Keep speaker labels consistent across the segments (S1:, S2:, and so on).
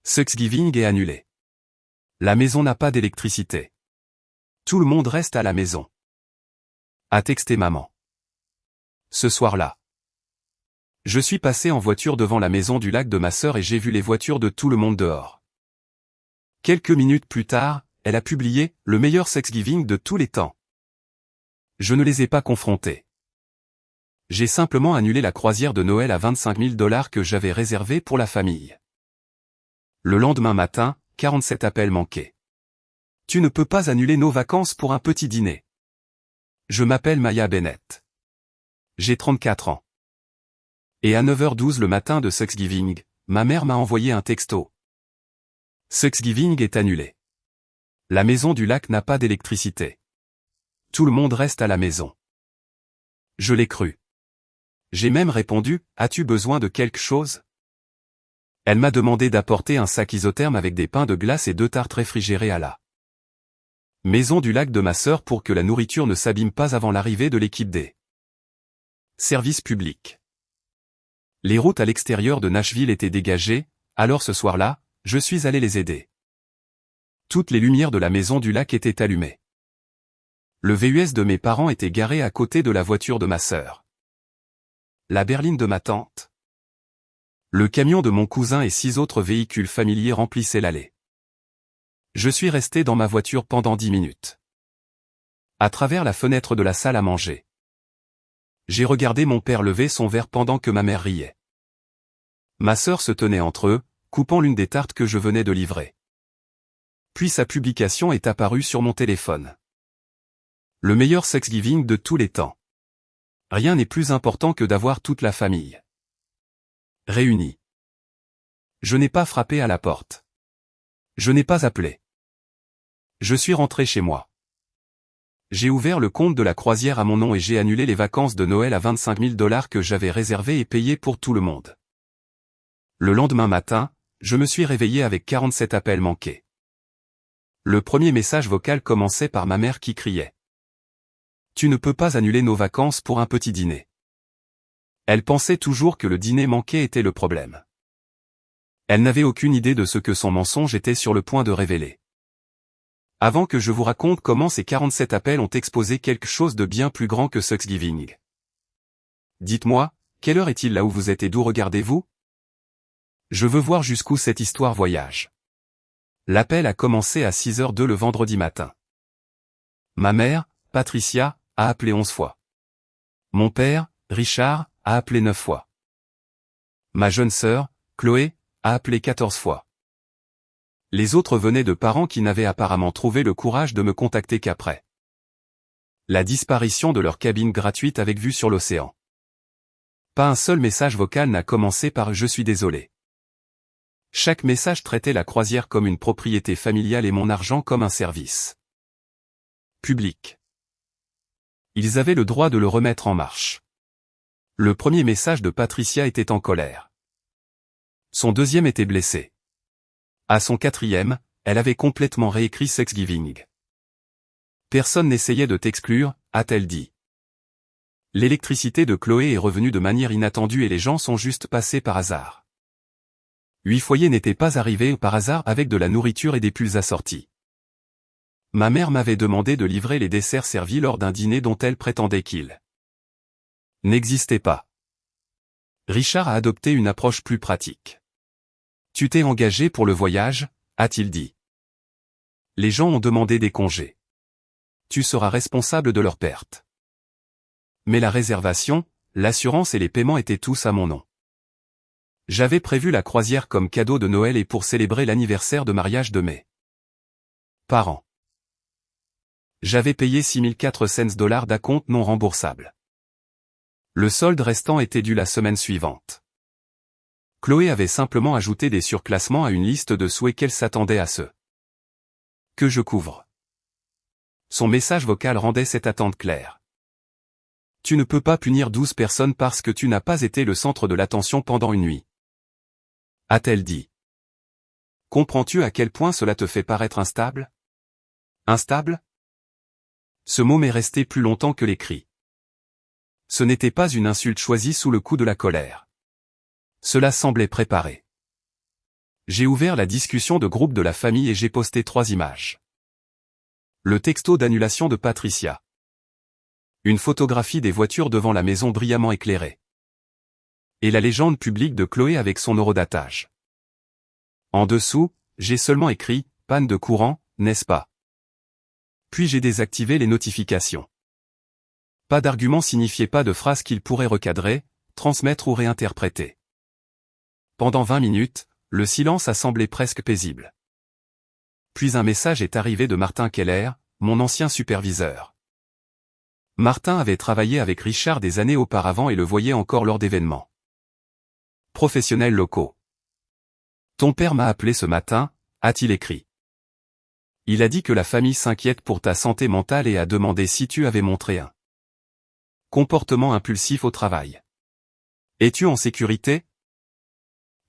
S1: Thanksgiving est annulé. La maison n'a pas d'électricité. Tout le monde reste à la maison. A texté maman. Ce soir-là, je suis passé en voiture devant la maison du lac de ma sœur et j'ai vu les voitures de tout le monde dehors. Quelques minutes plus tard, elle a publié « Le meilleur Thanksgiving de tous les temps ». Je ne les ai pas confrontés. J'ai simplement annulé la croisière de Noël à 25 000 $ que j'avais réservée pour la famille. Le lendemain matin, 47 appels manqués. Tu ne peux pas annuler nos vacances pour un petit dîner. Je m'appelle Maya Bennett. J'ai 34 ans. Et à 9h12 le matin de Thanksgiving, ma mère m'a envoyé un texto. Thanksgiving est annulé. La maison du lac n'a pas d'électricité. Tout le monde reste à la maison. Je l'ai cru. J'ai même répondu, as-tu besoin de quelque chose? Elle m'a demandé d'apporter un sac isotherme avec des pains de glace et 2 tartes réfrigérées à la maison du lac de ma sœur pour que la nourriture ne s'abîme pas avant l'arrivée de l'équipe des services publics. Les routes à l'extérieur de Nashville étaient dégagées, alors ce soir-là, je suis allé les aider. Toutes les lumières de la maison du lac étaient allumées. Le VUS de mes parents était garé à côté de la voiture de ma sœur. La berline de ma tante. Le camion de mon cousin et 6 autres véhicules familiers remplissaient l'allée. Je suis resté dans ma voiture pendant 10 minutes. À travers la fenêtre de la salle à manger. J'ai regardé mon père lever son verre pendant que ma mère riait. Ma sœur se tenait entre eux, coupant l'une des tartes que je venais de livrer. Puis sa publication est apparue sur mon téléphone. Le meilleur Thanksgiving de tous les temps. Rien n'est plus important que d'avoir toute la famille réunie. Je n'ai pas frappé à la porte. Je n'ai pas appelé. Je suis rentré chez moi. J'ai ouvert le compte de la croisière à mon nom et j'ai annulé les vacances de Noël à 25 000 $ que j'avais réservées et payées pour tout le monde. Le lendemain matin, je me suis réveillé avec 47 appels manqués. Le premier message vocal commençait par ma mère qui criait. Tu ne peux pas annuler nos vacances pour un petit dîner. Elle pensait toujours que le dîner manqué était le problème. Elle n'avait aucune idée de ce que son mensonge était sur le point de révéler. Avant que je vous raconte comment ces 47 appels ont exposé quelque chose de bien plus grand que Thanksgiving. Dites-moi, quelle heure est-il là où vous êtes et d'où regardez-vous? Je veux voir jusqu'où cette histoire voyage. L'appel a commencé à 6h02 le vendredi matin. Ma mère, Patricia, a appelé 11 fois. Mon père, Richard, a appelé 9 fois. Ma jeune sœur, Chloé, a appelé 14 fois. Les autres venaient de parents qui n'avaient apparemment trouvé le courage de me contacter qu'après la disparition de leur cabine gratuite avec vue sur l'océan. Pas un seul message vocal n'a commencé par « Je suis désolé ». Chaque message traitait la croisière comme une propriété familiale et mon argent comme un service public. Ils avaient le droit de le remettre en marche. Le premier message de Patricia était en colère. Son deuxième était blessé. À son quatrième, elle avait complètement réécrit Thanksgiving. Personne n'essayait de t'exclure, a-t-elle dit. L'électricité de Chloé est revenue de manière inattendue et les gens sont juste passés par hasard. 8 foyers n'étaient pas arrivés par hasard avec de la nourriture et des pulls assortis. Ma mère m'avait demandé de livrer les desserts servis lors d'un dîner dont elle prétendait qu'il n'existait pas. Richard a adopté une approche plus pratique. Tu t'es engagé pour le voyage, a-t-il dit. Les gens ont demandé des congés. Tu seras responsable de leur perte. Mais la réservation, l'assurance et les paiements étaient tous à mon nom. J'avais prévu la croisière comme cadeau de Noël et pour célébrer l'anniversaire de mariage de mes parents. J'avais payé 6 400 $ d'acompte non remboursable. Le solde restant était dû la semaine suivante. Chloé avait simplement ajouté des surclassements à une liste de souhaits qu'elle s'attendait à ce que je couvre. Son message vocal rendait cette attente claire. Tu ne peux pas punir 12 personnes parce que tu n'as pas été le centre de l'attention pendant une nuit. A-t-elle dit. Comprends-tu à quel point cela te fait paraître instable? Instable? Ce mot m'est resté plus longtemps que les cris. Ce n'était pas une insulte choisie sous le coup de la colère. Cela semblait préparé. J'ai ouvert la discussion de groupe de la famille et j'ai posté 3 images. Le texto d'annulation de Patricia. Une photographie des voitures devant la maison brillamment éclairée. Et la légende publique de Chloé avec son horodatage. En dessous, j'ai seulement écrit « Panne de courant, n'est-ce pas ?» Puis j'ai désactivé les notifications. Pas d'argument signifiait pas de phrase qu'il pourrait recadrer, transmettre ou réinterpréter. Pendant 20 minutes, le silence a semblé presque paisible. Puis un message est arrivé de Martin Keller, mon ancien superviseur. Martin avait travaillé avec Richard des années auparavant et le voyait encore lors d'événements professionnels locaux. Ton père m'a appelé ce matin, a-t-il écrit. Il a dit que la famille s'inquiète pour ta santé mentale et a demandé si tu avais montré un comportement impulsif au travail. Es-tu en sécurité?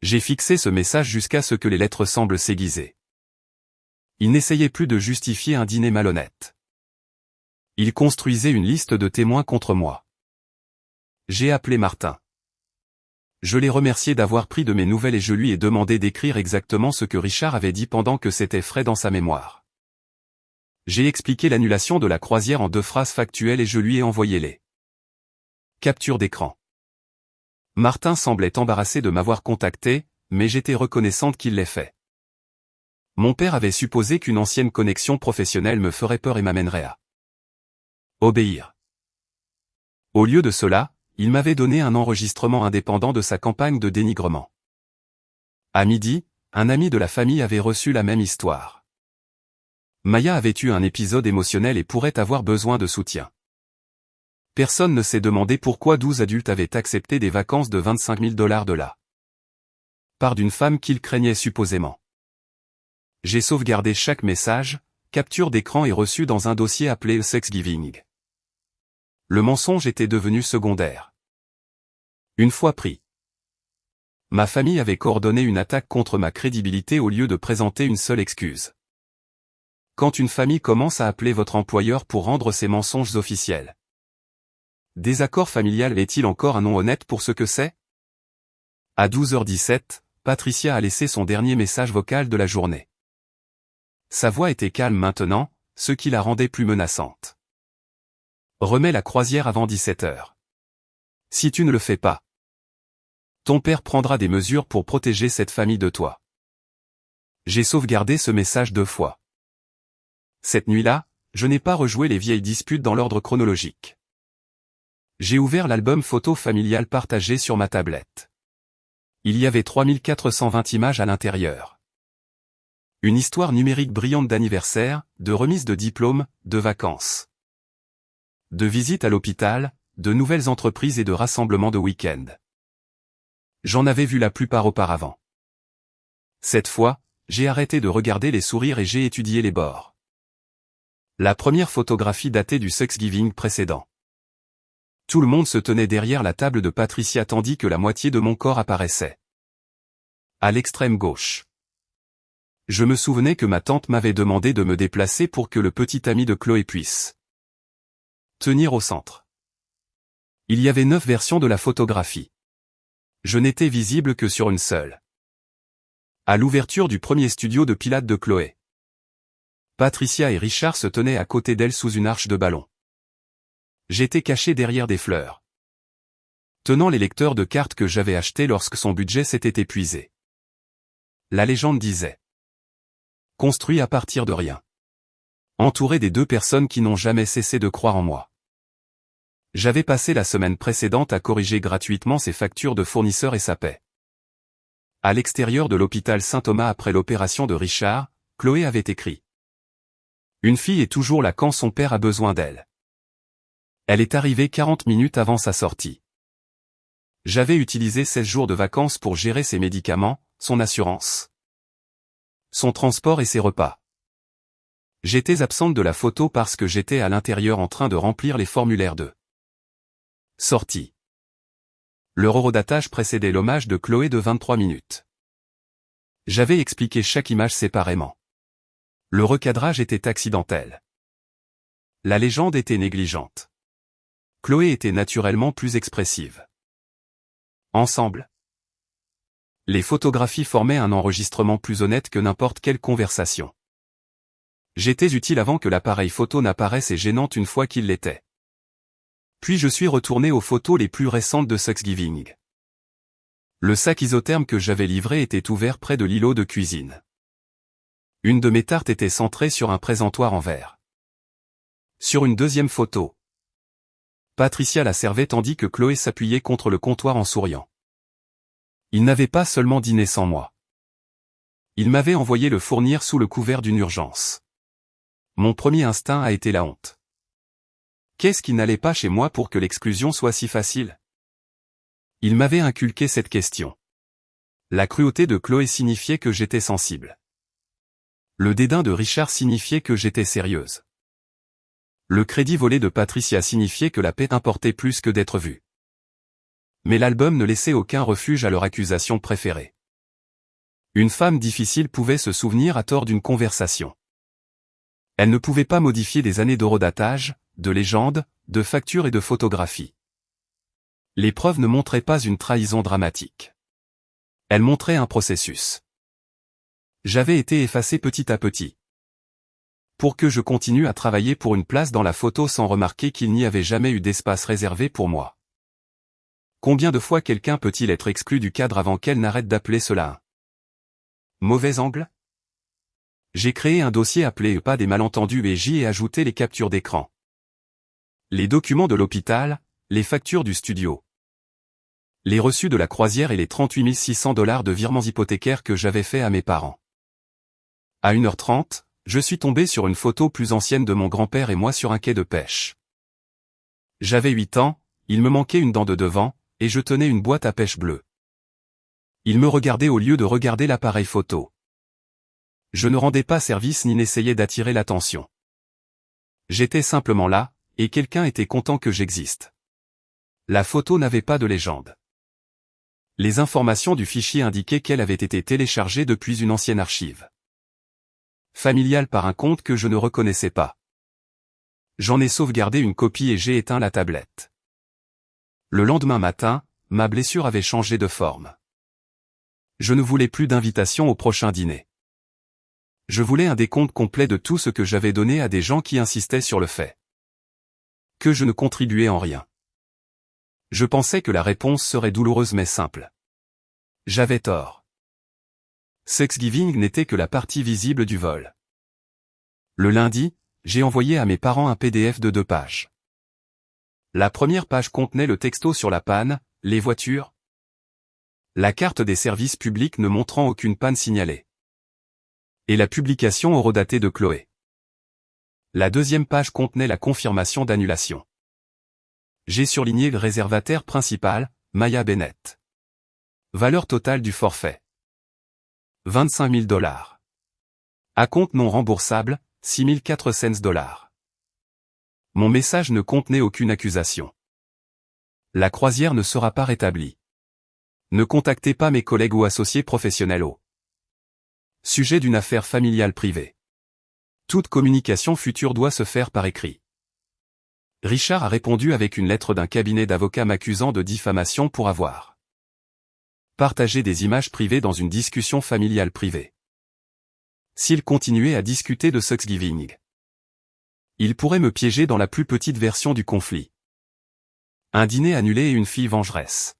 S1: J'ai fixé ce message jusqu'à ce que les lettres semblent s'aiguiser. Il n'essayait plus de justifier un dîner malhonnête. Il construisait une liste de témoins contre moi. J'ai appelé Martin. Je l'ai remercié d'avoir pris de mes nouvelles et je lui ai demandé d'écrire exactement ce que Richard avait dit pendant que c'était frais dans sa mémoire. J'ai expliqué l'annulation de la croisière en 2 phrases factuelles et je lui ai envoyé les captures d'écran. Martin semblait embarrassé de m'avoir contacté, mais j'étais reconnaissante qu'il l'ait fait. Mon père avait supposé qu'une ancienne connexion professionnelle me ferait peur et m'amènerait à obéir. Au lieu de cela, il m'avait donné un enregistrement indépendant de sa campagne de dénigrement. À midi, un ami de la famille avait reçu la même histoire. Maya avait eu un épisode émotionnel et pourrait avoir besoin de soutien. Personne ne s'est demandé pourquoi 12 adultes avaient accepté des vacances de $25 000 de la part d'une femme qu'ils craignaient supposément. J'ai sauvegardé chaque message, capture d'écran et reçu dans un dossier appelé Sexgiving. Le mensonge était devenu secondaire. Une fois pris, ma famille avait coordonné une attaque contre ma crédibilité au lieu de présenter une seule excuse. Quand une famille commence à appeler votre employeur pour rendre ses mensonges officiels. Désaccord familial est-il encore un nom honnête pour ce que c'est? À 12h17, Patricia a laissé son dernier message vocal de la journée. Sa voix était calme maintenant, ce qui la rendait plus menaçante. Remets la croisière avant 17h. Si tu ne le fais pas, ton père prendra des mesures pour protéger cette famille de toi. J'ai sauvegardé ce message 2 fois. Cette nuit-là, je n'ai pas rejoué les vieilles disputes dans l'ordre chronologique. J'ai ouvert l'album photo familial partagé sur ma tablette. Il y avait 3420 images à l'intérieur. Une histoire numérique brillante d'anniversaire, de remise de diplôme, de vacances. De visites à l'hôpital, de nouvelles entreprises et de rassemblements de week-end. J'en avais vu la plupart auparavant. Cette fois, j'ai arrêté de regarder les sourires et j'ai étudié les bords. La première photographie datait du Thanksgiving précédent. Tout le monde se tenait derrière la table de Patricia tandis que la moitié de mon corps apparaissait. À l'extrême gauche. Je me souvenais que ma tante m'avait demandé de me déplacer pour que le petit ami de Chloé puisse tenir au centre. Il y avait 9 versions de la photographie. Je n'étais visible que sur une seule. À l'ouverture du premier studio de pilates de Chloé. Patricia et Richard se tenaient à côté d'elle sous une arche de ballon. J'étais caché derrière des fleurs. Tenant les lecteurs de cartes que j'avais achetés lorsque son budget s'était épuisé. La légende disait. Construit à partir de rien. Entouré des 2 personnes qui n'ont jamais cessé de croire en moi. J'avais passé la semaine précédente à corriger gratuitement ses factures de fournisseurs et sa paie. À l'extérieur de l'hôpital Saint-Thomas après l'opération de Richard, Chloé avait écrit. Une fille est toujours là quand son père a besoin d'elle. Elle est arrivée 40 minutes avant sa sortie. J'avais utilisé 16 jours de vacances pour gérer ses médicaments, son assurance, son transport et ses repas. J'étais absente de la photo parce que j'étais à l'intérieur en train de remplir les formulaires de sortie. Le horodatage précédait l'hommage de Chloé de 23 minutes. J'avais expliqué chaque image séparément. Le recadrage était accidentel. La légende était négligente. Chloé était naturellement plus expressive. Ensemble. Les photographies formaient un enregistrement plus honnête que n'importe quelle conversation. J'étais utile avant que l'appareil photo n'apparaisse et gênante une fois qu'il l'était. Puis je suis retourné aux photos les plus récentes de Thanksgiving. Le sac isotherme que j'avais livré était ouvert près de l'îlot de cuisine. Une de mes tartes était centrée sur un présentoir en verre. Sur une deuxième photo, Patricia la servait tandis que Chloé s'appuyait contre le comptoir en souriant. Il n'avait pas seulement dîné sans moi. Il m'avait envoyé le fournir sous le couvert d'une urgence. Mon premier instinct a été la honte. Qu'est-ce qui n'allait pas chez moi pour que l'exclusion soit si facile? Il m'avait inculqué cette question. La cruauté de Chloé signifiait que j'étais sensible. Le dédain de Richard signifiait que j'étais sérieuse. Le crédit volé de Patricia signifiait que la paix importait plus que d'être vue. Mais l'album ne laissait aucun refuge à leur accusation préférée. Une femme difficile pouvait se souvenir à tort d'une conversation. Elle ne pouvait pas modifier des années d'horodatage, de légendes, de factures et de photographies. Les preuves ne montraient pas une trahison dramatique. Elles montraient un processus. J'avais été effacé petit à petit. Pour que je continue à travailler pour une place dans la photo sans remarquer qu'il n'y avait jamais eu d'espace réservé pour moi. Combien de fois quelqu'un peut-il être exclu du cadre avant qu'elle n'arrête d'appeler cela un mauvais angle? J'ai créé un dossier appelé Pas des malentendus et j'y ai ajouté les captures d'écran, les documents de l'hôpital, les factures du studio, les reçus de la croisière et les 38 600 $ de virements hypothécaires que j'avais fait à mes parents. À 1h30, je suis tombé sur une photo plus ancienne de mon grand-père et moi sur un quai de pêche. J'avais 8 ans, il me manquait une dent de devant, et je tenais une boîte à pêche bleue. Il me regardait au lieu de regarder l'appareil photo. Je ne rendais pas service ni n'essayais d'attirer l'attention. J'étais simplement là, et quelqu'un était content que j'existe. La photo n'avait pas de légende. Les informations du fichier indiquaient qu'elle avait été téléchargée depuis une ancienne archive familiale par un compte que je ne reconnaissais pas. J'en ai sauvegardé une copie et j'ai éteint la tablette. Le lendemain matin, ma blessure avait changé de forme. Je ne voulais plus d'invitation au prochain dîner. Je voulais un décompte complet de tout ce que j'avais donné à des gens qui insistaient sur le fait que je ne contribuais en rien. Je pensais que la réponse serait douloureuse mais simple. J'avais tort. Thanksgiving n'était que la partie visible du vol. Le lundi, j'ai envoyé à mes parents un PDF de 2 pages. La première page contenait le texto sur la panne, les voitures, la carte des services publics ne montrant aucune panne signalée, et la publication horodatée de Chloé. La deuxième page contenait la confirmation d'annulation. J'ai surligné le réservataire principal, Maya Bennett. Valeur totale du forfait: 25 000 $. Acompte non remboursable, 6 400 $. Mon message ne contenait aucune accusation. La croisière ne sera pas rétablie. Ne contactez pas mes collègues ou associés professionnels au sujet d'une affaire familiale privée. Toute communication future doit se faire par écrit. Richard a répondu avec une lettre d'un cabinet d'avocats m'accusant de diffamation pour avoir partagé des images privées dans une discussion familiale privée. S'il continuait à discuter de Thanksgiving, il pourrait me piéger dans la plus petite version du conflit. Un dîner annulé et une fille vengeresse.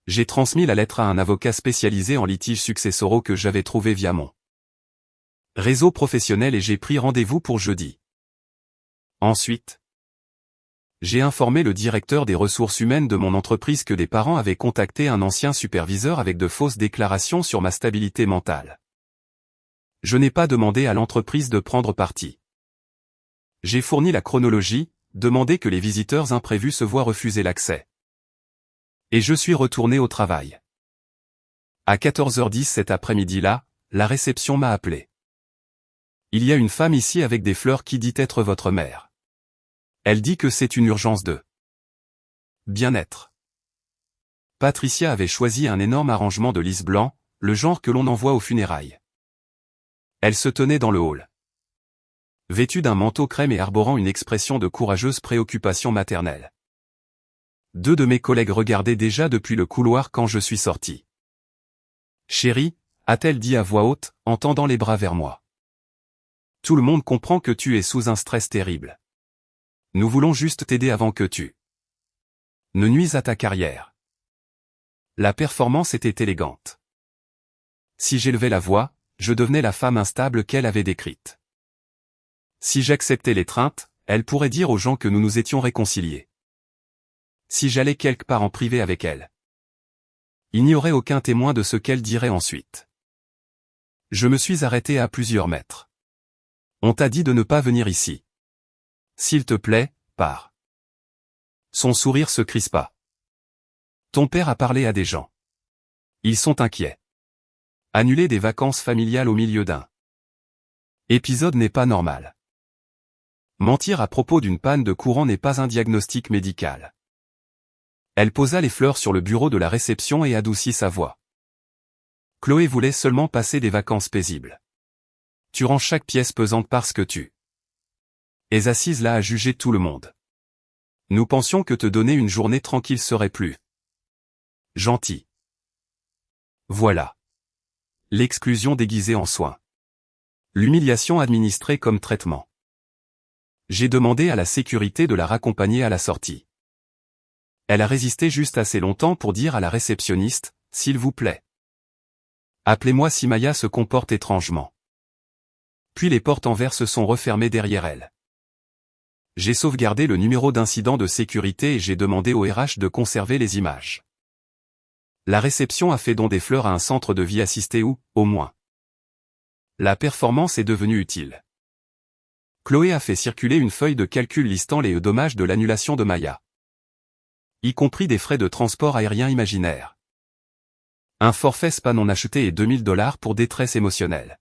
S1: J'ai transmis la lettre à un avocat spécialisé en litiges successoraux que j'avais trouvé via mon réseau professionnel et j'ai pris rendez-vous pour jeudi. Ensuite, j'ai informé le directeur des ressources humaines de mon entreprise que des parents avaient contacté un ancien superviseur avec de fausses déclarations sur ma stabilité mentale. Je n'ai pas demandé à l'entreprise de prendre parti. J'ai fourni la chronologie, demandé que les visiteurs imprévus se voient refuser l'accès. Et je suis retourné au travail. À 14h10 cet après-midi-là, la réception m'a appelé. Il y a une femme ici avec des fleurs qui dit être votre mère. Elle dit que c'est une urgence de bien-être. Patricia avait choisi un énorme arrangement de lys blanc, le genre que l'on envoie aux funérailles. Elle se tenait dans le hall, vêtue d'un manteau crème et arborant une expression de courageuse préoccupation maternelle. 2 de mes collègues regardaient déjà depuis le couloir quand je suis sorti. Chérie, a-t-elle dit à voix haute, en tendant les bras vers moi. Tout le monde comprend que tu es sous un stress terrible. Nous voulons juste t'aider avant que tu ne nuises à ta carrière. La performance était élégante. Si j'élevais la voix, je devenais la femme instable qu'elle avait décrite. Si j'acceptais l'étreinte, elle pourrait dire aux gens que nous nous étions réconciliés. Si j'allais quelque part en privé avec elle, il n'y aurait aucun témoin de ce qu'elle dirait ensuite. Je me suis arrêté à plusieurs mètres. On t'a dit de ne pas venir ici. S'il te plaît, pars. Son sourire se crispa. Ton père a parlé à des gens. Ils sont inquiets. Annuler des vacances familiales au milieu d'un épisode n'est pas normal. Mentir à propos d'une panne de courant n'est pas un diagnostic médical. Elle posa les fleurs sur le bureau de la réception et adoucit sa voix. Chloé voulait seulement passer des vacances paisibles. Tu rends chaque pièce pesante parce que tu es assise là à juger tout le monde. Nous pensions que te donner une journée tranquille serait plus gentil. Voilà. L'exclusion déguisée en soin. L'humiliation administrée comme traitement. J'ai demandé à la sécurité de la raccompagner à la sortie. Elle a résisté juste assez longtemps pour dire à la réceptionniste, « S'il vous plaît. Appelez-moi si Maya se comporte étrangement. » Puis les portes en verre se sont refermées derrière elle. J'ai sauvegardé le numéro d'incident de sécurité et j'ai demandé au RH de conserver les images. La réception a fait don des fleurs à un centre de vie assisté où, au moins, la performance est devenue utile. Chloé a fait circuler une feuille de calcul listant les dommages de l'annulation de Maya, y compris des frais de transport aérien imaginaires. Un forfait spa non acheté et $2000 pour détresse émotionnelle.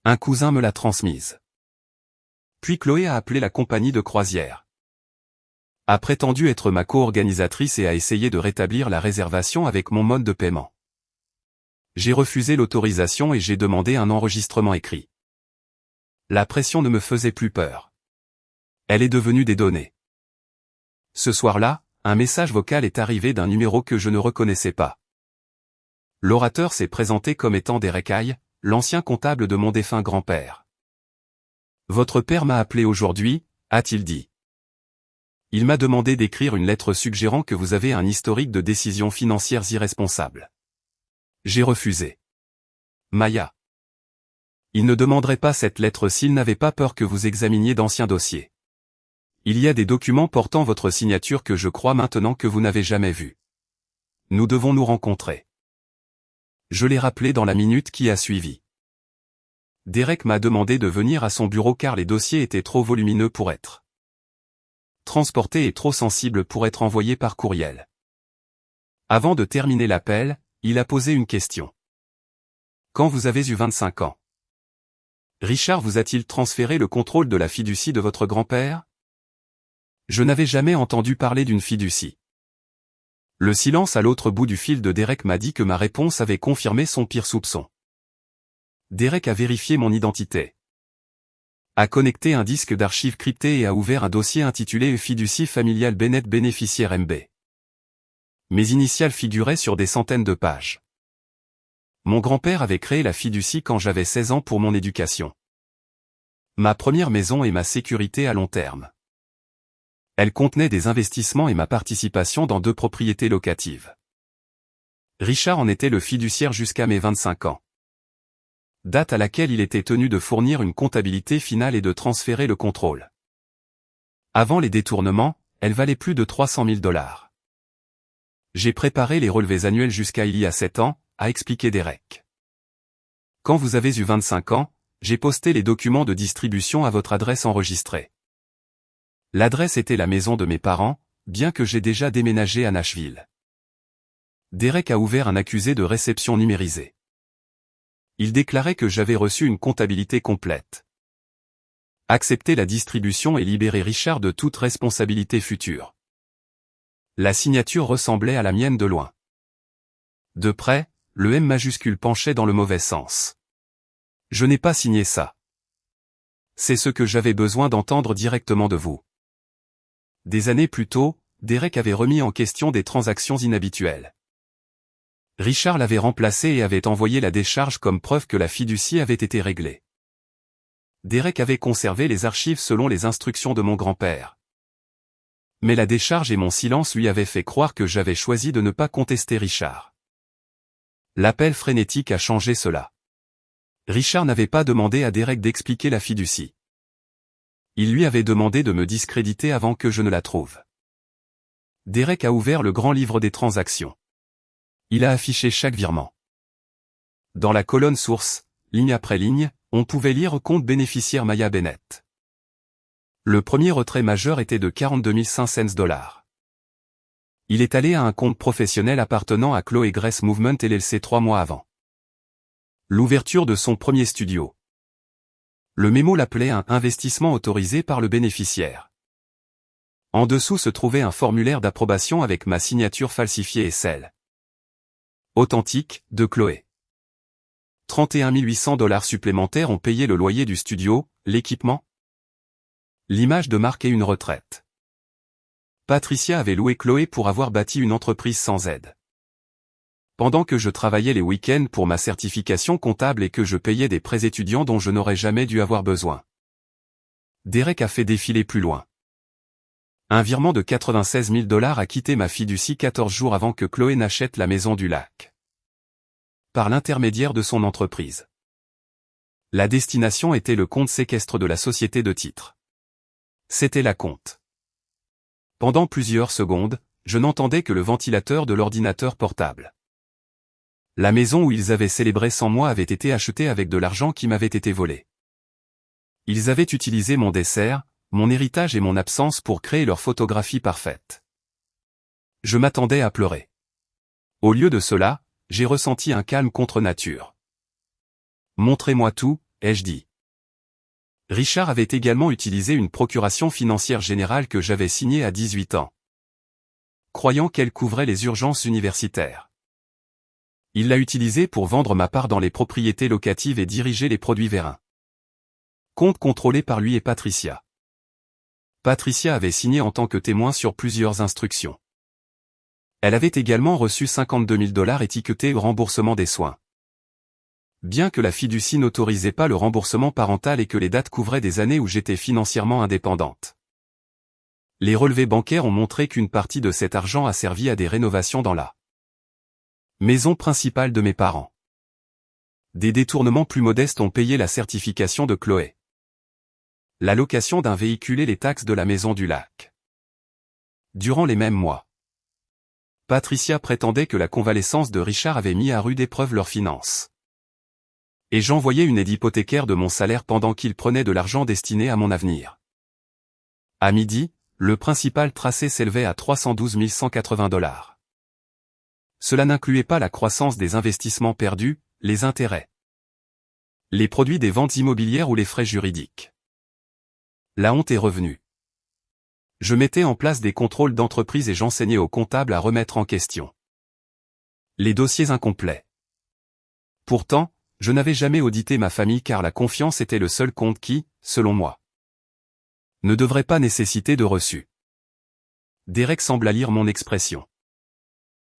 S1: Un cousin me l'a transmise. Puis Chloé a appelé la compagnie de croisière. A prétendu être ma co-organisatrice et a essayé de rétablir la réservation avec mon mode de paiement. J'ai refusé l'autorisation et j'ai demandé un enregistrement écrit. La pression ne me faisait plus peur. Elle est devenue des données. Ce soir-là, un message vocal est arrivé d'un numéro que je ne reconnaissais pas. L'orateur s'est présenté comme étant Derek Hay, l'ancien comptable de mon défunt grand-père. « Votre père m'a appelé aujourd'hui », a-t-il dit. Il m'a demandé d'écrire une lettre suggérant que vous avez un historique de décisions financières irresponsables. J'ai refusé. Maya. Il ne demanderait pas cette lettre s'il n'avait pas peur que vous examiniez d'anciens dossiers. Il y a des documents portant votre signature que je crois maintenant que vous n'avez jamais vus. Nous devons nous rencontrer. Je l'ai rappelé dans la minute qui a suivi. Derek m'a demandé de venir à son bureau car les dossiers étaient trop volumineux pour être transportés et trop sensibles pour être envoyés par courriel. Avant de terminer l'appel, il a posé une question. Quand vous avez eu 25 ans, Richard vous a-t-il transféré le contrôle de la fiducie de votre grand-père? Je n'avais jamais entendu parler d'une fiducie. Le silence à l'autre bout du fil de Derek m'a dit que ma réponse avait confirmé son pire soupçon. Derek a vérifié mon identité, a connecté un disque d'archives crypté et a ouvert un dossier intitulé Fiducie familiale Bennett bénéficiaire MB. Mes initiales figuraient sur des centaines de pages. Mon grand-père avait créé la fiducie quand j'avais 16 ans pour mon éducation. Ma première maison et ma sécurité à long terme. Elle contenait des investissements et ma participation dans 2 propriétés locatives. Richard en était le fiduciaire jusqu'à mes 25 ans. Date à laquelle il était tenu de fournir une comptabilité finale et de transférer le contrôle. Avant les détournements, elle valait plus de $300 000. J'ai préparé les relevés annuels jusqu'à il y a 7 ans, a expliqué Derek. Quand vous avez eu 25 ans, j'ai posté les documents de distribution à votre adresse enregistrée. L'adresse était la maison de mes parents, bien que j'ai déjà déménagé à Nashville. Derek a ouvert un accusé de réception numérisé. Il déclarait que j'avais reçu une comptabilité complète. Accepter la distribution et libérer Richard de toute responsabilité future. La signature ressemblait à la mienne de loin. De près, le M majuscule penchait dans le mauvais sens. Je n'ai pas signé ça. C'est ce que j'avais besoin d'entendre directement de vous. Des années plus tôt, Derek avait remis en question des transactions inhabituelles. Richard l'avait remplacé et avait envoyé la décharge comme preuve que la fiducie avait été réglée. Derek avait conservé les archives selon les instructions de mon grand-père. Mais la décharge et mon silence lui avaient fait croire que j'avais choisi de ne pas contester Richard. L'appel frénétique a changé cela. Richard n'avait pas demandé à Derek d'expliquer la fiducie. Il lui avait demandé de me discréditer avant que je ne la trouve. Derek a ouvert le grand livre des transactions. Il a affiché chaque virement. Dans la colonne source, ligne après ligne, on pouvait lire compte bénéficiaire Maya Bennett. Le premier retrait majeur était de 42 500 $. Il est allé à un compte professionnel appartenant à Chloe Grace Movement LLC 3 mois avant l'ouverture de son premier studio. Le mémo l'appelait un investissement autorisé par le bénéficiaire. En dessous se trouvait un formulaire d'approbation avec ma signature falsifiée et celle authentique de Chloé. 31 800 $ supplémentaires ont payé le loyer du studio, l'équipement. L'image de marque et une retraite. Patricia avait loué Chloé pour avoir bâti une entreprise sans aide. Pendant que je travaillais les week-ends pour ma certification comptable et que je payais des prêts étudiants dont je n'aurais jamais dû avoir besoin. Derek a fait défiler plus loin. Un virement de 96 000 $ a quitté ma fiducie 14 jours avant que Chloé n'achète la maison du lac. Par l'intermédiaire de son entreprise. La destination était le compte séquestre de la société de titres. C'était la compte. Pendant plusieurs secondes, je n'entendais que le ventilateur de l'ordinateur portable. La maison où ils avaient célébré 100 mois avait été achetée avec de l'argent qui m'avait été volé. Ils avaient utilisé mon dessert, mon héritage et mon absence pour créer leur photographie parfaite. Je m'attendais à pleurer. Au lieu de cela, j'ai ressenti un calme contre nature. Montrez-moi tout, ai-je dit. Richard avait également utilisé une procuration financière générale que j'avais signée à 18 ans. Croyant qu'elle couvrait les urgences universitaires. Il l'a utilisée pour vendre ma part dans les propriétés locatives et diriger les produits vers un compte contrôlé par lui et Patricia. Patricia avait signé en tant que témoin sur plusieurs instructions. Elle avait également reçu 52 000 $ étiquetés au remboursement des soins. Bien que la fiducie n'autorisait pas le remboursement parental et que les dates couvraient des années où j'étais financièrement indépendante. Les relevés bancaires ont montré qu'une partie de cet argent a servi à des rénovations dans la maison principale de mes parents. Des détournements plus modestes ont payé la certification de Chloé. La location d'un véhicule et les taxes de la maison du lac. Durant les mêmes mois, Patricia prétendait que la convalescence de Richard avait mis à rude épreuve leurs finances. Et j'envoyais une aide hypothécaire de mon salaire pendant qu'il prenait de l'argent destiné à mon avenir. À midi, le principal tracé s'élevait à 312 180 $. Cela n'incluait pas la croissance des investissements perdus, les intérêts, les produits des ventes immobilières ou les frais juridiques. La honte est revenue. Je mettais en place des contrôles d'entreprise et j'enseignais aux comptables à remettre en question les dossiers incomplets. Pourtant, je n'avais jamais audité ma famille car la confiance était le seul compte qui, selon moi, ne devrait pas nécessiter de reçu. Derek sembla lire mon expression.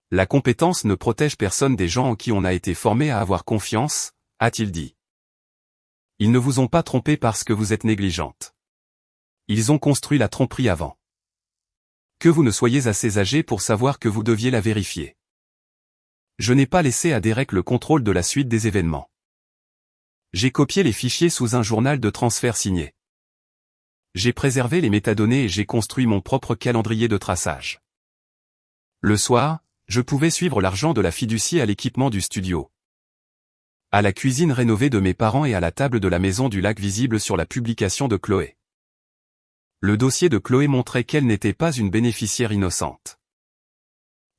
S1: La compétence ne protège personne des gens en qui on a été formé à avoir confiance, a-t-il dit. Ils ne vous ont pas trompé parce que vous êtes négligente. Ils ont construit la tromperie avant. Que vous ne soyez assez âgé pour savoir que vous deviez la vérifier. Je n'ai pas laissé à Derek le contrôle de la suite des événements. J'ai copié les fichiers sous un journal de transfert signé. J'ai préservé les métadonnées et j'ai construit mon propre calendrier de traçage. Le soir, je pouvais suivre l'argent de la fiducie à l'équipement du studio, à la cuisine rénovée de mes parents et à la table de la maison du lac visible sur la publication de Chloé. Le dossier de Chloé montrait qu'elle n'était pas une bénéficiaire innocente.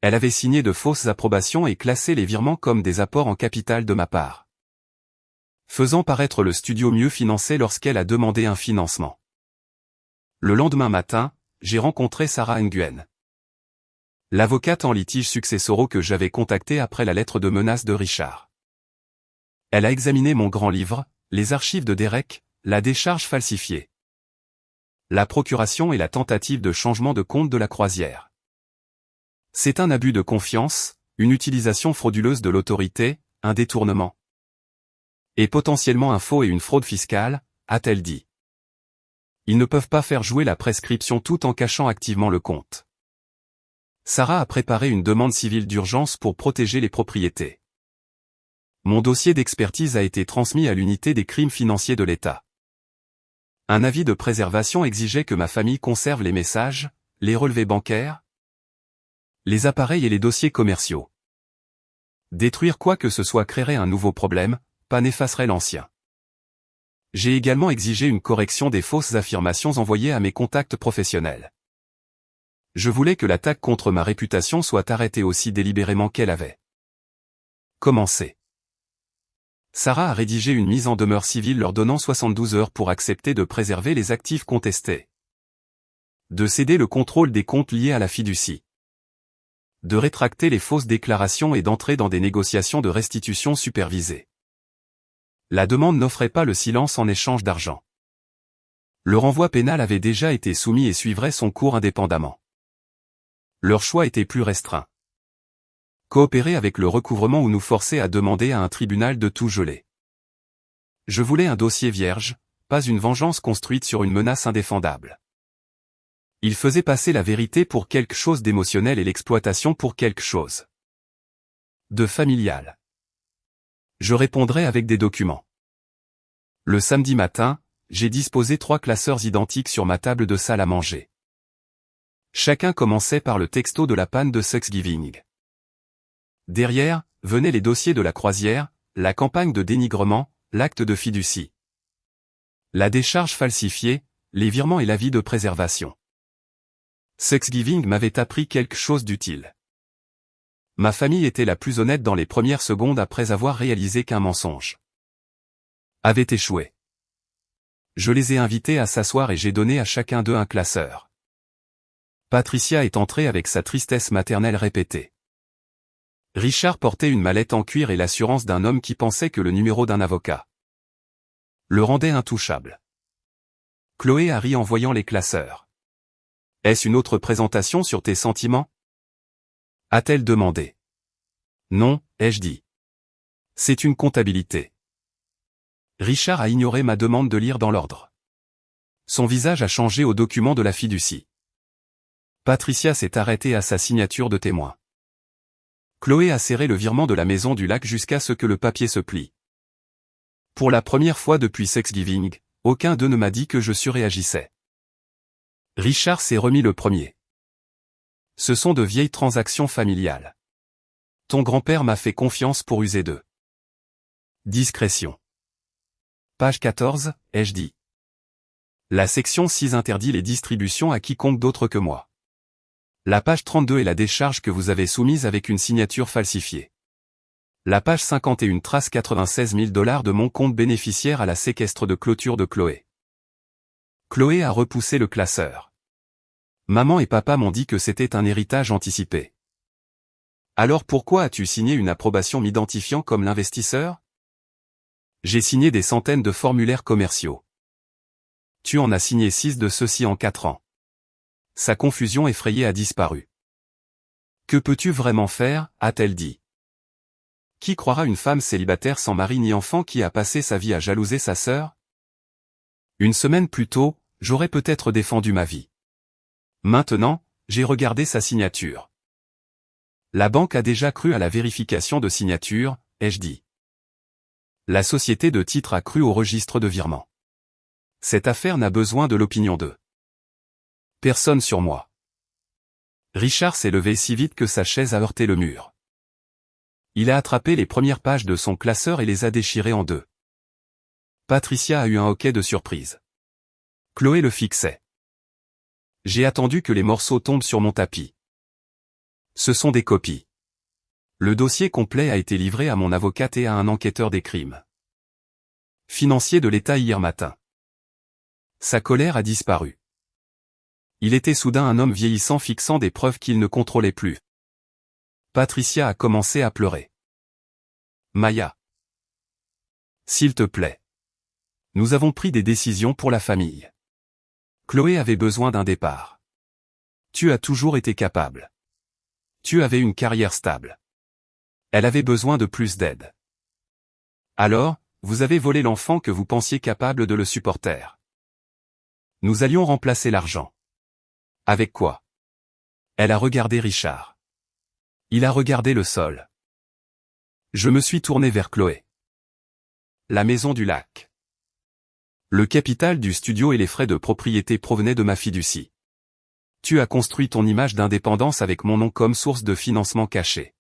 S1: Elle avait signé de fausses approbations et classé les virements comme des apports en capital de ma part, faisant paraître le studio mieux financé lorsqu'elle a demandé un financement. Le lendemain matin, j'ai rencontré Sarah Nguyen, l'avocate en litige successoraux que j'avais contactée après la lettre de menace de Richard. Elle a examiné mon grand livre, les archives de Derek, la décharge falsifiée, la procuration et la tentative de changement de compte de la croisière. C'est un abus de confiance, Une utilisation frauduleuse de l'autorité, un détournement. Et potentiellement un faux et une fraude fiscale, a-t-elle dit. Ils ne peuvent pas faire jouer la prescription tout en cachant activement le compte. Sarah a préparé une demande civile d'urgence pour protéger les propriétés. Mon dossier d'expertise a été transmis à l'unité des crimes financiers de l'État. Un avis de préservation exigeait que ma famille conserve les messages, les relevés bancaires, les appareils et les dossiers commerciaux. Détruire quoi que ce soit créerait un nouveau problème, pas n'effacerait l'ancien. J'ai également exigé une correction des fausses affirmations envoyées à mes contacts professionnels. Je voulais que l'attaque contre ma réputation soit arrêtée aussi délibérément qu'elle avait commencé. Sarah a rédigé une mise en demeure civile leur donnant 72 heures pour accepter de préserver les actifs contestés, de céder le contrôle des comptes liés à la fiducie, de rétracter les fausses déclarations et d'entrer dans des négociations de restitution supervisées. La demande n'offrait pas le silence en échange d'argent. Le renvoi pénal avait déjà été soumis et suivrait son cours indépendamment. Leur choix était plus restreint. Coopérer avec le recouvrement ou nous forcer à demander à un tribunal de tout geler. Je voulais un dossier vierge, pas une vengeance construite sur une menace indéfendable. Il faisait passer la vérité pour quelque chose d'émotionnel et l'exploitation pour quelque chose de familial. Je répondrai avec des documents. Le samedi matin, j'ai disposé 3 classeurs identiques sur ma table de salle à manger. Chacun commençait par le texto de la panne de Thanksgiving. Derrière, venaient les dossiers de la croisière, la campagne de dénigrement, l'acte de fiducie, la décharge falsifiée, les virements et l'avis de préservation. Thanksgiving m'avait appris quelque chose d'utile. Ma famille était la plus honnête dans les premières secondes après avoir réalisé qu'un mensonge avait échoué. Je les ai invités à s'asseoir et j'ai donné à chacun d'eux un classeur. Patricia est entrée avec sa tristesse maternelle répétée. Richard portait une mallette en cuir et l'assurance d'un homme qui pensait que le numéro d'un avocat le rendait intouchable. Chloé a ri en voyant les classeurs. Est-ce une autre présentation sur tes sentiments? A-t-elle demandé. Non, ai-je dit. C'est une comptabilité. Richard a ignoré ma demande de lire dans l'ordre. Son visage a changé au document de la fiducie. Patricia s'est arrêtée à sa signature de témoin. Chloé a serré le virement de la maison du lac jusqu'à ce que le papier se plie. Pour la première fois depuis Thanksgiving, aucun d'eux ne m'a dit que je surréagissais. Richard s'est remis le premier. Ce sont de vieilles transactions familiales. Ton grand-père m'a fait confiance pour user d'eux. Discrétion. Page 14, ai-je dit. La section 6 interdit les distributions à quiconque d'autre que moi. La page 32 est la décharge que vous avez soumise avec une signature falsifiée. La page 51 trace 96 000 $ de mon compte bénéficiaire à la séquestre de clôture de Chloé. Chloé a repoussé le classeur. Maman et papa m'ont dit que c'était un héritage anticipé. Alors pourquoi as-tu signé une approbation m'identifiant comme l'investisseur? J'ai signé des centaines de formulaires commerciaux. Tu en as signé 6 de ceux-ci en 4 ans. Sa confusion effrayée a disparu. Que peux-tu vraiment faire, a-t-elle dit. Qui croira une femme célibataire sans mari ni enfant qui a passé sa vie à jalouser sa sœur? Une semaine plus tôt, j'aurais peut-être défendu ma vie. Maintenant, j'ai regardé sa signature. La banque a déjà cru à la vérification de signature, ai-je dit. La société de titres a cru au registre de virement. Cette affaire n'a besoin de l'opinion d'eux. Personne sur moi. Richard s'est levé si vite que sa chaise a heurté le mur. Il a attrapé les premières pages de son classeur et les a déchirées en deux. Patricia a eu un hoquet de surprise. Chloé le fixait. J'ai attendu que les morceaux tombent sur mon tapis. Ce sont des copies. Le dossier complet a été livré à mon avocate et à un enquêteur des crimes financiers de l'État hier matin. Sa colère a disparu. Il était soudain un homme vieillissant fixant des preuves qu'il ne contrôlait plus. Patricia a commencé à pleurer. Maya. S'il te plaît. Nous avons pris des décisions pour la famille. Chloé avait besoin d'un départ. Tu as toujours été capable. Tu avais une carrière stable. Elle avait besoin de plus d'aide. Alors, vous avez volé l'enfant que vous pensiez capable de le supporter. Nous allions remplacer l'argent. Avec quoi? Elle a regardé Richard. Il a regardé le sol. Je me suis tourné vers Chloé. La maison du lac. Le capital du studio et les frais de propriété provenaient de ma fiducie. Tu as construit ton image d'indépendance avec mon nom comme source de financement caché.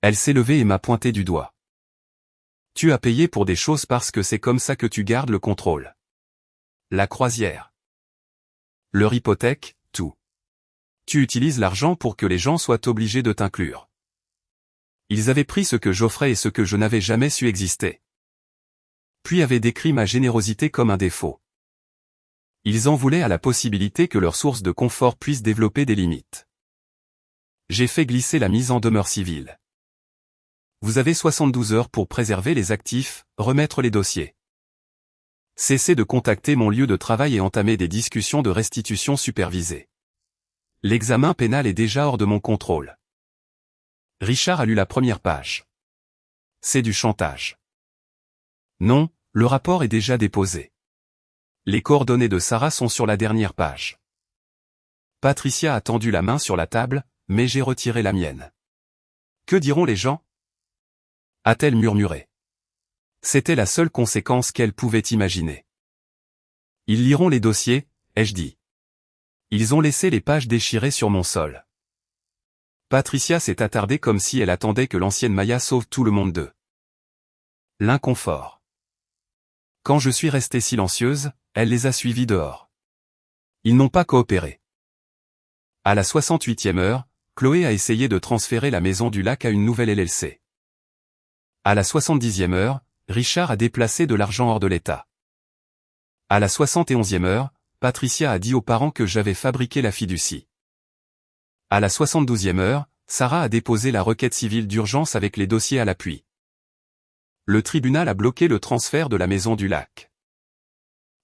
S1: Elle s'est levée et m'a pointé du doigt. Tu as payé pour des choses parce que c'est comme ça que tu gardes le contrôle. La croisière. Leur hypothèque, tout. Tu utilises l'argent pour que les gens soient obligés de t'inclure. Ils avaient pris ce que j'offrais et ce que je n'avais jamais su exister. Puis avaient décrit ma générosité comme un défaut. Ils en voulaient à la possibilité que leur source de confort puisse développer des limites. J'ai fait glisser la mise en demeure civile. Vous avez 72 heures pour préserver les actifs, remettre les dossiers. Cessez de contacter mon lieu de travail et entamer des discussions de restitution supervisées. L'examen pénal est déjà hors de mon contrôle. Richard a lu la première page. C'est du chantage. Non, le rapport est déjà déposé. Les coordonnées de Sarah sont sur la dernière page. Patricia a tendu la main sur la table, mais j'ai retiré la mienne. Que diront les gens? A-t-elle murmuré. C'était la seule conséquence qu'elle pouvait imaginer. Ils liront les dossiers, ai-je dit. Ils ont laissé les pages déchirées sur mon sol. Patricia s'est attardée comme si elle attendait que l'ancienne Maya sauve tout le monde d'eux. L'inconfort. Quand je suis restée silencieuse, elle les a suivis dehors. Ils n'ont pas coopéré. À la 68e heure, Chloé a essayé de transférer la maison du lac à une nouvelle LLC. À la 70e heure, Richard a déplacé de l'argent hors de l'État. À la 71e heure, Patricia a dit aux parents que j'avais fabriqué la fiducie. À la 72e heure, Sarah a déposé la requête civile d'urgence avec les dossiers à l'appui. Le tribunal a bloqué le transfert de la maison du lac.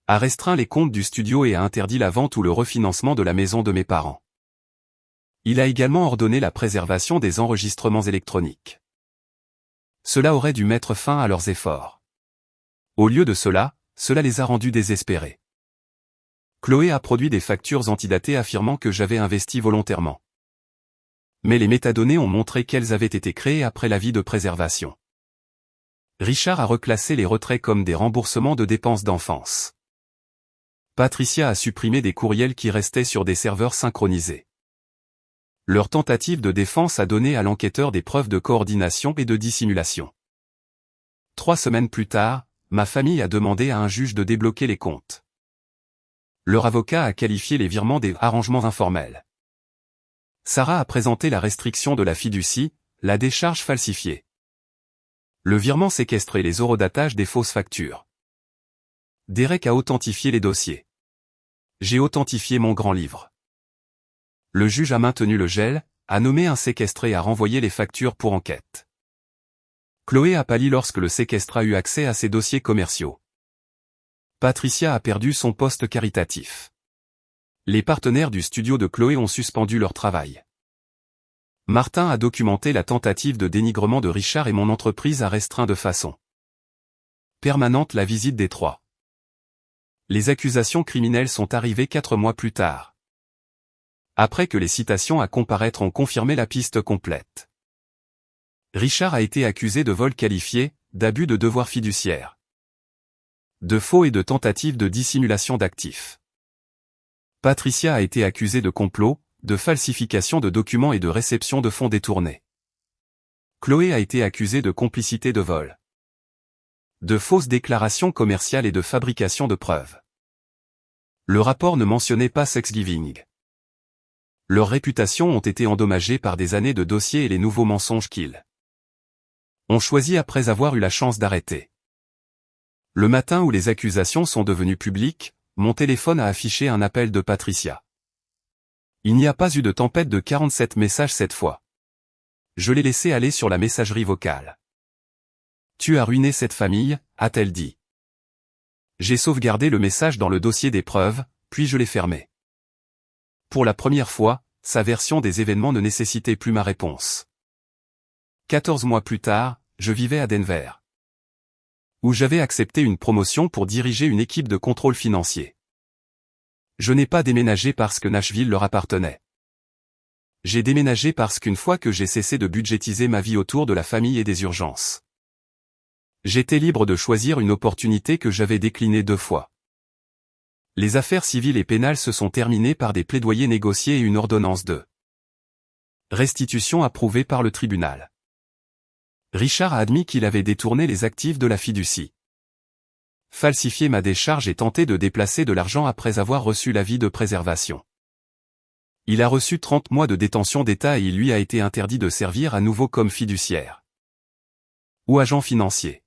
S1: A restreint les comptes du studio et a interdit la vente ou le refinancement de la maison de mes parents. Il a également ordonné la préservation des enregistrements électroniques. Cela aurait dû mettre fin à leurs efforts. Au lieu de cela, cela les a rendus désespérés. Chloé a produit des factures antidatées affirmant que j'avais investi volontairement. Mais les métadonnées ont montré qu'elles avaient été créées après l'avis de préservation. Richard a reclassé les retraits comme des remboursements de dépenses d'enfance. Patricia a supprimé des courriels qui restaient sur des serveurs synchronisés. Leur tentative de défense a donné à l'enquêteur des preuves de coordination et de dissimulation. 3 semaines plus tard, ma famille a demandé à un juge de débloquer les comptes. Leur avocat a qualifié les virements des arrangements informels. Sarah a présenté la restriction de la fiducie, la décharge falsifiée. Le virement séquestré les horodatages des fausses factures. Derek a authentifié les dossiers. J'ai authentifié mon grand livre. Le juge a maintenu le gel, a nommé un séquestré et a renvoyé les factures pour enquête. Chloé a pâli lorsque le séquestré a eu accès à ses dossiers commerciaux. Patricia a perdu son poste caritatif. Les partenaires du studio de Chloé ont suspendu leur travail. Martin a documenté la tentative de dénigrement de Richard et mon entreprise a restreint de façon permanente la visite des trois. Les accusations criminelles sont arrivées 4 mois plus tard. Après que les citations à comparaître ont confirmé la piste complète. Richard a été accusé de vol qualifié, d'abus de devoir fiduciaire, de faux et de tentative de dissimulation d'actifs. Patricia a été accusée de complot, de falsification de documents et de réception de fonds détournés. Chloé a été accusée de complicité de vol, de fausses déclarations commerciales et de fabrication de preuves. Le rapport ne mentionnait pas Sexgiving. Leurs réputations ont été endommagées par des années de dossiers et les nouveaux mensonges qu'ils ont choisi après avoir eu la chance d'arrêter. Le matin où les accusations sont devenues publiques, mon téléphone a affiché un appel de Patricia. Il n'y a pas eu de tempête de 47 messages cette fois. Je l'ai laissé aller sur la messagerie vocale. Tu as ruiné cette famille, a-t-elle dit. J'ai sauvegardé le message dans le dossier des preuves, puis je l'ai fermé. Pour la première fois, sa version des événements ne nécessitait plus ma réponse. 14 mois plus tard, je vivais à Denver, où j'avais accepté une promotion pour diriger une équipe de contrôle financier. Je n'ai pas déménagé parce que Nashville leur appartenait. J'ai déménagé parce qu'une fois que j'ai cessé de budgétiser ma vie autour de la famille et des urgences, j'étais libre de choisir une opportunité que j'avais déclinée 2 fois. Les affaires civiles et pénales se sont terminées par des plaidoyers négociés et une ordonnance de restitution approuvée par le tribunal. Richard a admis qu'il avait détourné les actifs de la fiducie, falsifié ma décharge et tenté de déplacer de l'argent après avoir reçu l'avis de préservation. Il a reçu 30 mois de détention d'État et il lui a été interdit de servir à nouveau comme fiduciaire ou agent financier.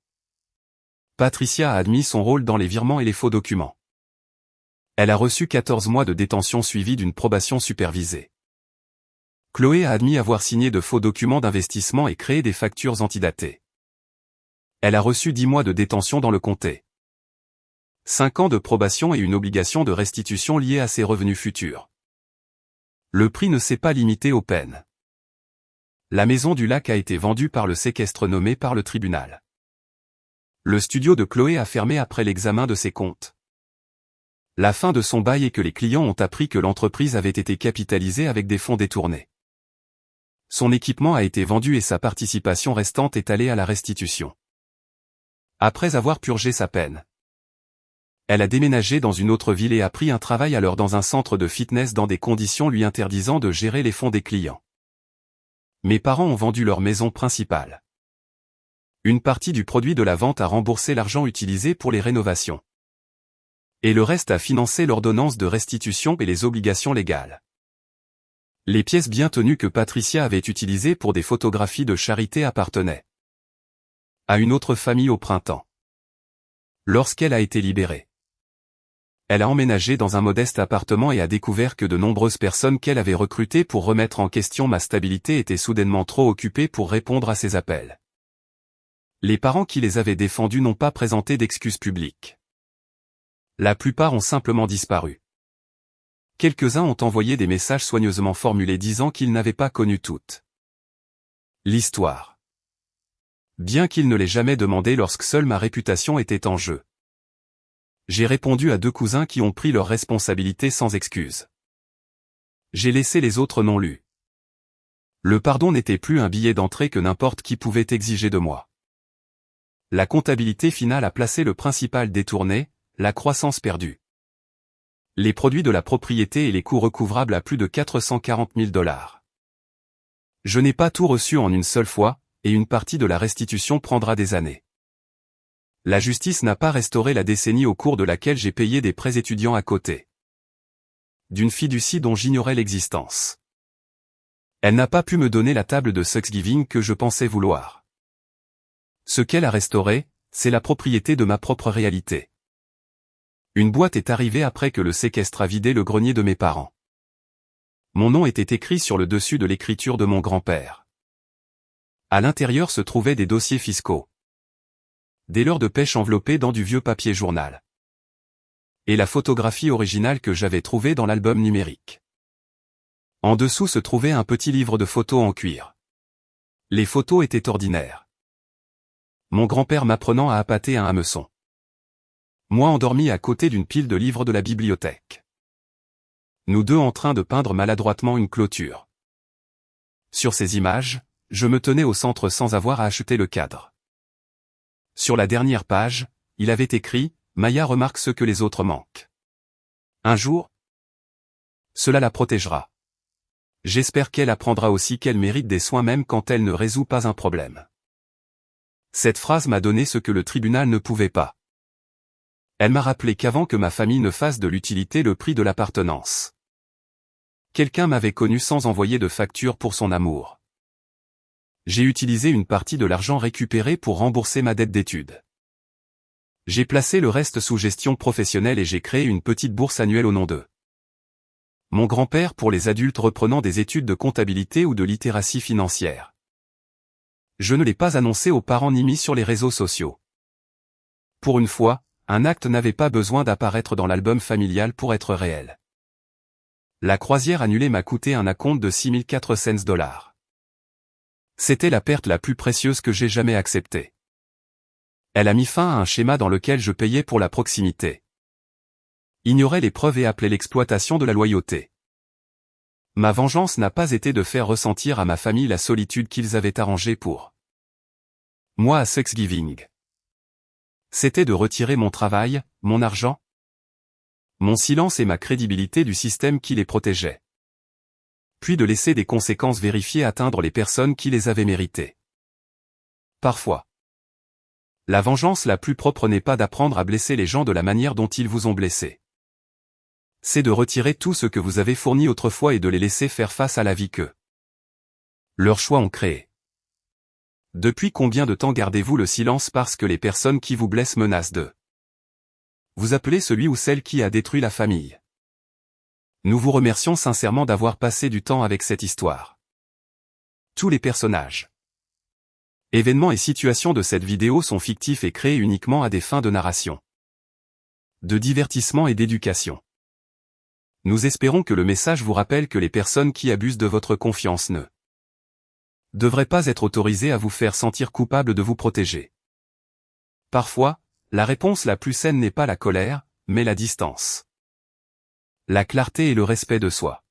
S1: Patricia a admis son rôle dans les virements et les faux documents. Elle a reçu 14 mois de détention suivie d'une probation supervisée. Chloé a admis avoir signé de faux documents d'investissement et créé des factures antidatées. Elle a reçu 10 mois de détention dans le comté. 5 ans de probation et une obligation de restitution liée à ses revenus futurs. Le prix ne s'est pas limité aux peines. La maison du lac a été vendue par le séquestre nommé par le tribunal. Le studio de Chloé a fermé après l'examen de ses comptes. La fin de son bail et que les clients ont appris que l'entreprise avait été capitalisée avec des fonds détournés. Son équipement a été vendu et sa participation restante est allée à la restitution. Après avoir purgé sa peine, elle a déménagé dans une autre ville et a pris un travail alors dans un centre de fitness dans des conditions lui interdisant de gérer les fonds des clients. Mes parents ont vendu leur maison principale. Une partie du produit de la vente a remboursé l'argent utilisé pour les rénovations. Et le reste a financé l'ordonnance de restitution et les obligations légales. Les pièces bien tenues que Patricia avait utilisées pour des photographies de charité appartenaient à une autre famille au printemps. Lorsqu'elle a été libérée, elle a emménagé dans un modeste appartement et a découvert que de nombreuses personnes qu'elle avait recrutées pour remettre en question ma stabilité étaient soudainement trop occupées pour répondre à ses appels. Les parents qui les avaient défendus n'ont pas présenté d'excuses publiques. La plupart ont simplement disparu. Quelques-uns ont envoyé des messages soigneusement formulés disant qu'ils n'avaient pas connu toute l'histoire. Bien qu'ils ne l'aient jamais demandé lorsque seule ma réputation était en jeu. J'ai répondu à 2 cousins qui ont pris leurs responsabilités sans excuse. J'ai laissé les autres non lus. Le pardon n'était plus un billet d'entrée que n'importe qui pouvait exiger de moi. La comptabilité finale a placé le principal détourné, la croissance perdue, les produits de la propriété et les coûts recouvrables à plus de 440 000 $. Je n'ai pas tout reçu en une seule fois, et une partie de la restitution prendra des années. La justice n'a pas restauré la décennie au cours de laquelle j'ai payé des prêts étudiants à côté d'une fiducie dont j'ignorais l'existence. Elle n'a pas pu me donner la table de Thanksgiving que je pensais vouloir. Ce qu'elle a restauré, c'est la propriété de ma propre réalité. Une boîte est arrivée après que le séquestre a vidé le grenier de mes parents. Mon nom était écrit sur le dessus de l'écriture de mon grand-père. À l'intérieur se trouvaient des dossiers fiscaux, des leurres de pêche enveloppées dans du vieux papier journal, et la photographie originale que j'avais trouvée dans l'album numérique. En dessous se trouvait un petit livre de photos en cuir. Les photos étaient ordinaires. Mon grand-père m'apprenant à appâter un hameçon. Moi endormi à côté d'une pile de livres de la bibliothèque. Nous deux en train de peindre maladroitement une clôture. Sur ces images, je me tenais au centre sans avoir à acheter le cadre. Sur la dernière page, il avait écrit « Maya remarque ce que les autres manquent. Un jour, cela la protégera. J'espère qu'elle apprendra aussi qu'elle mérite des soins même quand elle ne résout pas un problème. » Cette phrase m'a donné ce que le tribunal ne pouvait pas. Elle m'a rappelé qu'avant que ma famille ne fasse de l'utilité le prix de l'appartenance, quelqu'un m'avait connu sans envoyer de facture pour son amour. J'ai utilisé une partie de l'argent récupéré pour rembourser ma dette d'études. J'ai placé le reste sous gestion professionnelle et j'ai créé une petite bourse annuelle au nom de mon grand-père pour les adultes reprenant des études de comptabilité ou de littératie financière. Je ne l'ai pas annoncé aux parents ni mis sur les réseaux sociaux. Pour une fois, un acte n'avait pas besoin d'apparaître dans l'album familial pour être réel. La croisière annulée m'a coûté un acompte de 6 400 $. C'était la perte la plus précieuse que j'ai jamais acceptée. Elle a mis fin à un schéma dans lequel je payais pour la proximité. Ignorer les preuves et appeler l'exploitation de la loyauté. Ma vengeance n'a pas été de faire ressentir à ma famille la solitude qu'ils avaient arrangée pour moi à Thanksgiving. C'était de retirer mon travail, mon argent, mon silence et ma crédibilité du système qui les protégeait. Puis de laisser des conséquences vérifiées atteindre les personnes qui les avaient méritées. Parfois. La vengeance la plus propre n'est pas d'apprendre à blesser les gens de la manière dont ils vous ont blessé. C'est de retirer tout ce que vous avez fourni autrefois et de les laisser faire face à la vie que leurs choix ont créée. Depuis combien de temps gardez-vous le silence parce que les personnes qui vous blessent menacent de vous appeler celui ou celle qui a détruit la famille? Nous vous remercions sincèrement d'avoir passé du temps avec cette histoire. Tous les personnages, événements et situations de cette vidéo sont fictifs et créés uniquement à des fins de narration, de divertissement et d'éducation. Nous espérons que le message vous rappelle que les personnes qui abusent de votre confiance ne devraient pas être autorisées à vous faire sentir coupable de vous protéger. Parfois, la réponse la plus saine n'est pas la colère, mais la distance, la clarté et le respect de soi.